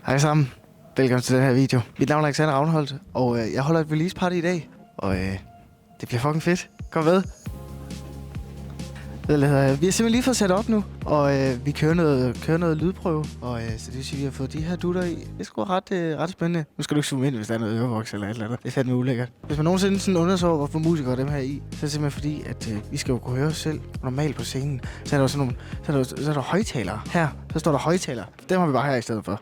Hej sammen. Velkommen til den her video. Mit navn er Alexander Ravnholt, og jeg holder et release party i dag. Og det bliver fucking fedt. Kom med. Vi har simpelthen lige fået sat op nu, og vi kører noget lydprøve. Og så det vil sige, at vi har fået de her dutter i. Det er sgu ret spændende. Nu skal du ikke zoome ind, hvis der er noget ørevoks eller et eller andet. Det er fandme ulækkert. Hvis man nogensinde sådan undersøger, hvorfor musikere dem her i, så er det simpelthen fordi, at vi skal jo kunne høre os selv normalt på scenen. Så er der sådan nogle, så er der højtalere. Her, så står der højtalere. Dem har vi bare her i stedet for.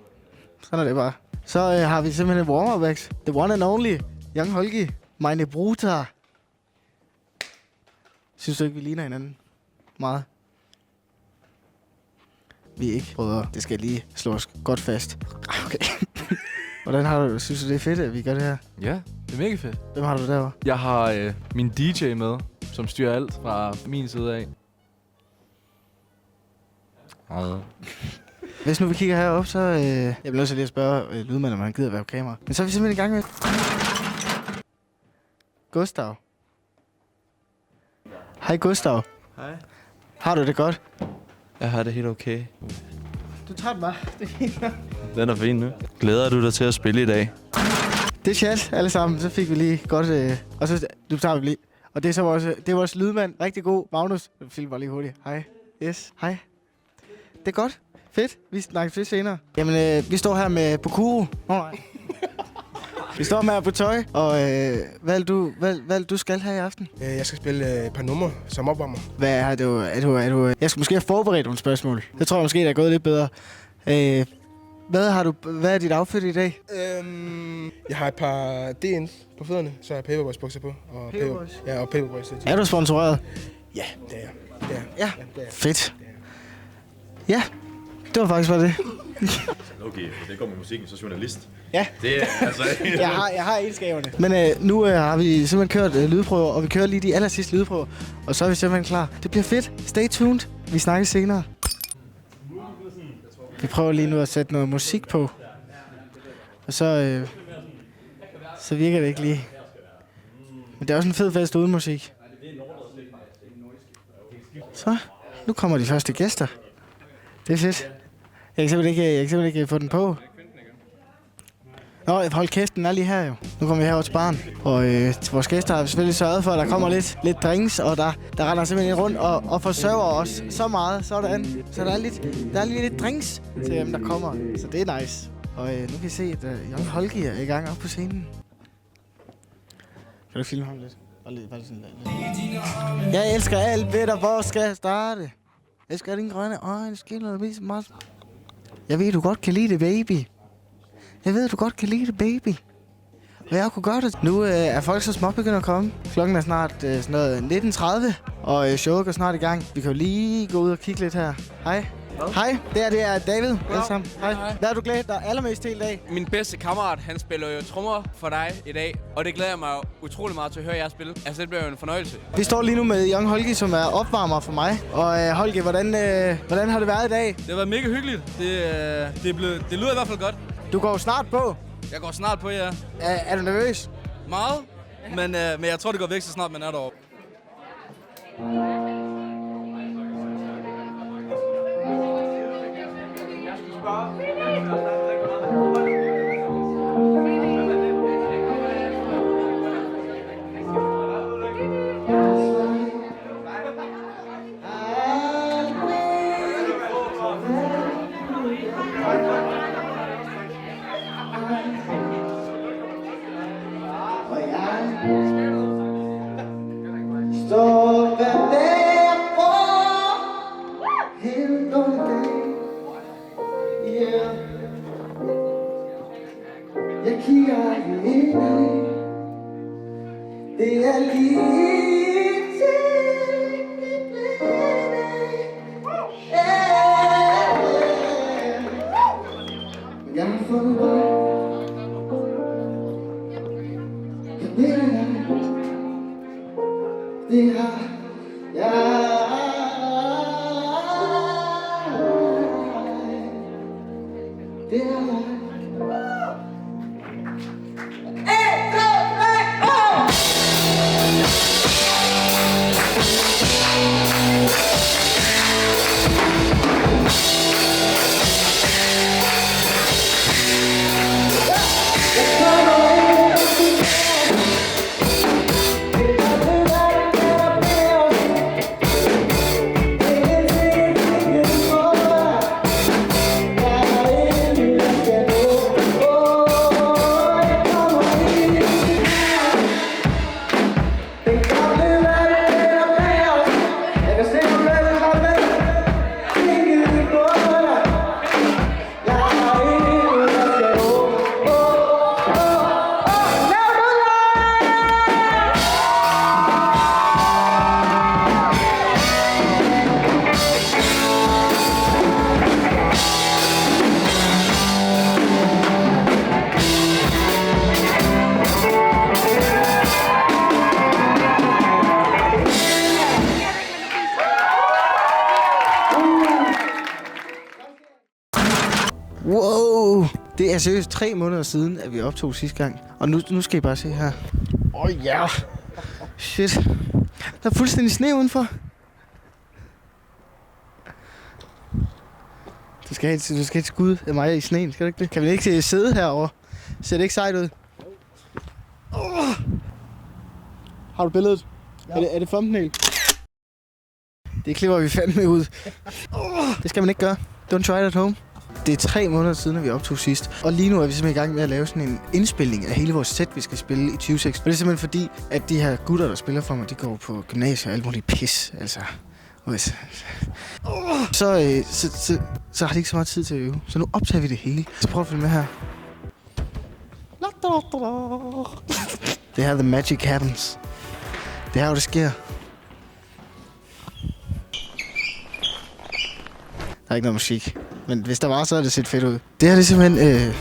Sådan er det bare. Så har vi simpelthen en warm-up acts. The one and only Young Holgi. Meine Bruder. Synes du ikke, vi ligner hinanden? Meget. Vi er ikke brødre. Det skal lige slå os godt fast. Okay. Hvordan har du? Synes du, det er fedt, at vi gør det her? Ja, det er mega fedt. Hvem har du derovre? Jeg har min DJ med, som styrer alt fra min side af. Hvis nu vi kigger herop, så... jeg bliver nødt til lige at spørge lydmanden, om han gider være på kamera. Men så er vi simpelthen i gang med... Gustav. Hej Gustav. Hej. Har du det godt? Jeg har det helt okay. Du tager den bare. Det er fint. Den er fin nu. Glæder du dig til at spille i dag? Det er chat, alle sammen. Så fik vi lige godt... og så du tager vi lige. Og det er så vores lydmand. Rigtig god. Magnus. Film bare lige hurtigt. Hej. Yes. Hej. Det er godt. Fedt. Vi snakker fedt senere. Jamen, vi står her med Bokuro. Nej. Vi står med på tøj, og hvad du skal her i aften? Jeg skal spille et par numre som opvarmer. Hvad er du? Jeg skal måske have forberedt nogle spørgsmål. Det tror jeg måske, der er gået lidt bedre. Hvad er dit outfit i dag? Jeg har et par DN's på fødderne, så har jeg Paperboys bukser på. Og Paperboys? Ja, og Paperboys. Er du sponsoreret? Ja, det er jeg. Ja, fedt. Ja, det var faktisk bare det. Okay, det går med musikken, så journalist. Ja. Det er altså... jeg har egenskaberne. Men nu har vi simpelthen kørt lydprøver, og vi kører lige de aller sidste lydprøver. Og så er vi simpelthen klar. Det bliver fedt. Stay tuned. Vi snakkes senere. Vi prøver lige nu at sætte noget musik på. Og så virker det ikke lige. Men det er også en fed fest uden musik. Så, nu kommer de første gæster. Det er fedt. Jeg kan simpelthen ikke få den på. Nå, hold kæft, den er lige her jo. Nu kommer vi herover til baren. Og vores gæster har selvfølgelig sørget for, at der kommer lidt drinks, og der render simpelthen rundt og forsørger os så meget. Sådan. Så der er lige lidt drinks til dem, der kommer. Så det er nice. Og nu kan I se, at Young Holgi er i gang op på scenen. Kan du filme ham lidt? Bare sådan lidt. Jeg elsker alt ved dig, hvor skal jeg starte? Jeg elsker dine grønne øjne, skiller og viser meget. Jeg ved, du godt kan lide det, baby. Jeg ved, du godt kan lide det, baby. Og jeg kunne gøre det. Nu er folk så småt begyndt at komme. Klokken er snart sådan noget 19:30, og showet går snart i gang. Vi kan jo lige gå ud og kigge lidt her. Hej. Hej, det er David. Velkommen. Hej. Hvad har du glædet dig allermest til i dag? Min bedste kammerat, han spiller jo trommer for dig i dag, og det glæder jeg mig utrolig meget til at høre jer spille. Altså, det bliver jo en fornøjelse. Vi står lige nu med Young Holgi, som er opvarmer for mig. Og Holgi, hvordan har det været i dag? Det har været mega hyggeligt. Det lyder i hvert fald godt. Du går snart på. Jeg går snart på, ja. Er du nervøs? Meget, men jeg tror, det går væk så snart, man er deroppe. Så hvad der for helt om det, yeah. Jeg kigger ind i, det er lige til mit blinde, yeah. Jeg har fundet mig, kan det være. Det har jeg. Det er mig. Det er seriøst 3 måneder siden, at vi optog sidste gang. Og nu skal I bare se her. Ja. Shit. Der er fuldstændig sne udenfor. Du skal have et skud af mig i sneen, skal du ikke det? Kan vi ikke sidde herovre? Ser det ikke sejt ud? Har du billedet? Ja. Er det thumbnail? Det klipper vi fandme ud. Det skal man ikke gøre. Don't try it at home. Det er 3 måneder siden, at vi optog sidst. Og lige nu er vi simpelthen i gang med at lave sådan en indspilning af hele vores sæt, vi skal spille i 2026. Og det er simpelthen fordi, at de her gutter, der spiller for mig, de går på gymnasiet og alt muligt pis. Altså. Så har de ikke så meget tid til at øve. Så nu optager vi det hele. Så prøv at følge med her. Det her, the magic happens. Det er her, hvor det sker. Der er ikke noget musik. Men hvis der var, så havde det set fedt ud. Det her det er simpelthen...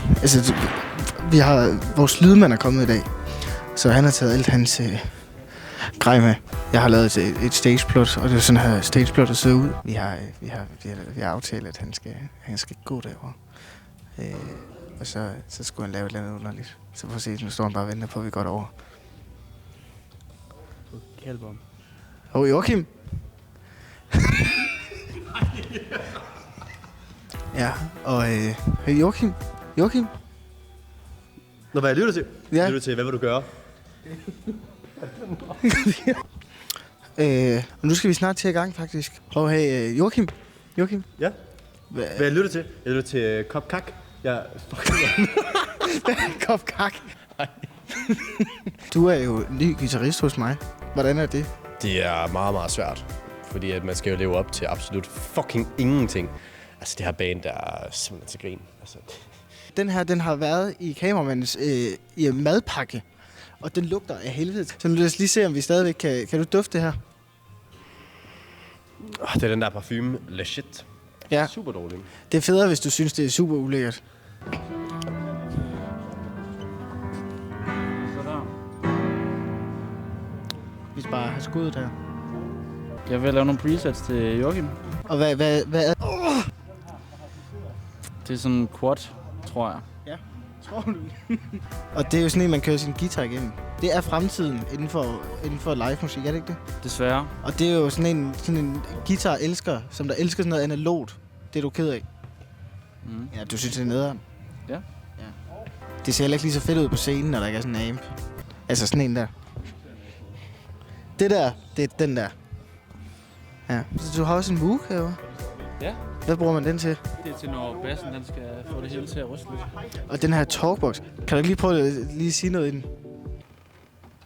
vi har... Vores lydmand er kommet i dag. Så han har taget alt hans grej med. Jeg har lavet et stageplot, og det er sådan her stageplot, der ser ud. Vi har aftalt, at han skal gå derovre. Og så skulle han lave et eller andet underligt. Så prøv at se, nu står han bare og venter på, at vi går derover. Kaldbom. Joachim. Ja, og Joachim. Nå, hvad jeg lytter til? Ja. Jeg lytter til, hvad vil du gøre? Og nu skal vi snart til i gang, faktisk. Og hey, Joachim. Ja? Hvad jeg lytter til? Jeg lytter til Kop Kak. Jeg Kop kak. Du er jo ny guitarist hos mig. Hvordan er det? Det er meget, meget svært. Fordi at man skal jo leve op til absolut fucking ingenting. Altså det her band, der er simpelthen til grin. Altså. Den her, den har været i kameramandens i en madpakke. Og den lugter af helvede. Så nu lad os lige se, om vi stadigvæk kan du dufte det her? Det er den der parfume, Le Shit. Ja. Super dårlig. Det er federe, hvis du synes, det er super ulækkert. Vi skal bare have skuddet her. Jeg vil lave nogle presets til Joachim. Og hvad er... Det er sådan en quad, tror jeg. Ja, tror du. Og det er jo sådan en, man kører sin guitar igennem. Det er fremtiden inden for live musik, er det ikke det? Desværre. Og det er jo sådan en guitar-elsker, som der elsker sådan noget analogt. Det er du ked af. Mm. Ja, du synes, det er nederen. Ja. Det ser heller ikke lige så fedt ud på scenen, når der ikke er sådan en amp. Altså sådan en der. Det der, det er den der. Ja. Så du har også en Moog herovre. Ja. Hvad bruger man den til? Det er til, når bassen den skal få det hele til at ryste lidt. Og den her talkbox. Kan du ikke lige prøve at lige sige noget i den?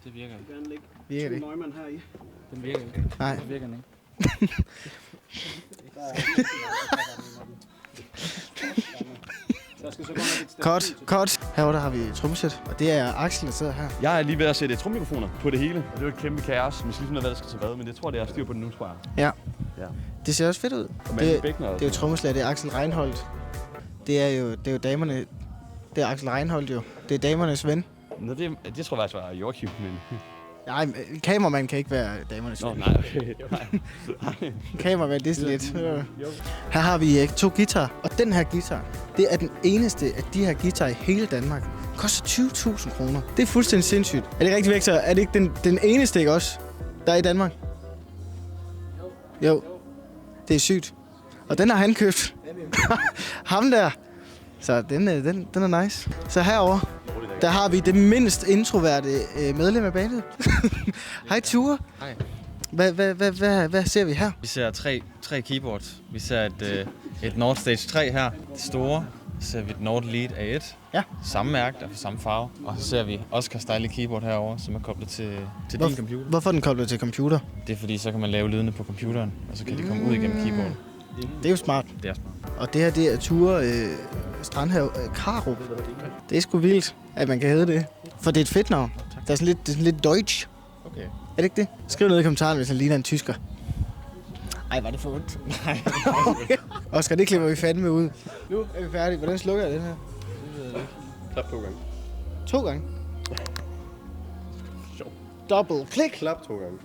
Det virker ikke. Virker det ikke? Den virker ikke. Nej. Det virker ikke. Cut. Herovre der har vi trommesæt, og det er Axel, der sidder her. Jeg er lige ved at sætte trommikrofoner på det hele. Det er jo et kæmpe kaos. Man skal lige finde ud af, hvad der skal til hvad, men jeg tror, det er styr på det nu, tror jeg. Ja. Ja. Det ser også fedt ud. Det er jo trommeslager, det er Axel Reinholdt. Det er jo damerne. Det er Axel Reinholdt jo. Det er damernes ven. Nå, det tror jeg faktisk var Joachim, men... Nej, kameramand kan ikke være damernes ven. Nej, okay. Nej. Kameramand, det er lidt. Her har vi 2 guitarer, og den her guitar, det er den eneste af de her guitarer i hele Danmark. Det koster 20.000 kroner. Det er fuldstændig sindssygt. Er det rigtigt, Victor? Er det ikke den eneste, ikke også, der er i Danmark? Jo. Det er sygt. Og den har han købt. Ham der. Så den er nice. Så herover der har vi det mindst introverte medlem af bandet. Hej Ture. Hej. Hvad ser vi her? Vi ser tre keyboards. Vi ser et Nord Stage 3 her, det store. Så ser vi et Nord Lead A1. Ja. Samme mærke, der er for samme farve. Og så ser vi Oscar Style keyboard herovre, som er koblet til din computer. Hvorfor er den koblet til computer? Det er fordi, så kan man lave lydene på computeren, og så kan de komme ud igennem keyboardet. Det er jo smart. Det er smart. Og det her, det er Ture Strandhave Karup. Det er sgu vildt, at man kan hedde det. For det er et fedt navn. Det er sådan lidt deutsch. Okay. Er det ikke det? Skriv ned i kommentaren, hvis han ligner en tysker. Ej, var det for ondt? Nej. Oscar, det klipper vi fandme ud. Nu er vi færdige. Hvordan slukker jeg den her? Klap 2 gange. 2 gange? Sjov. Double click. Klap 2 gange.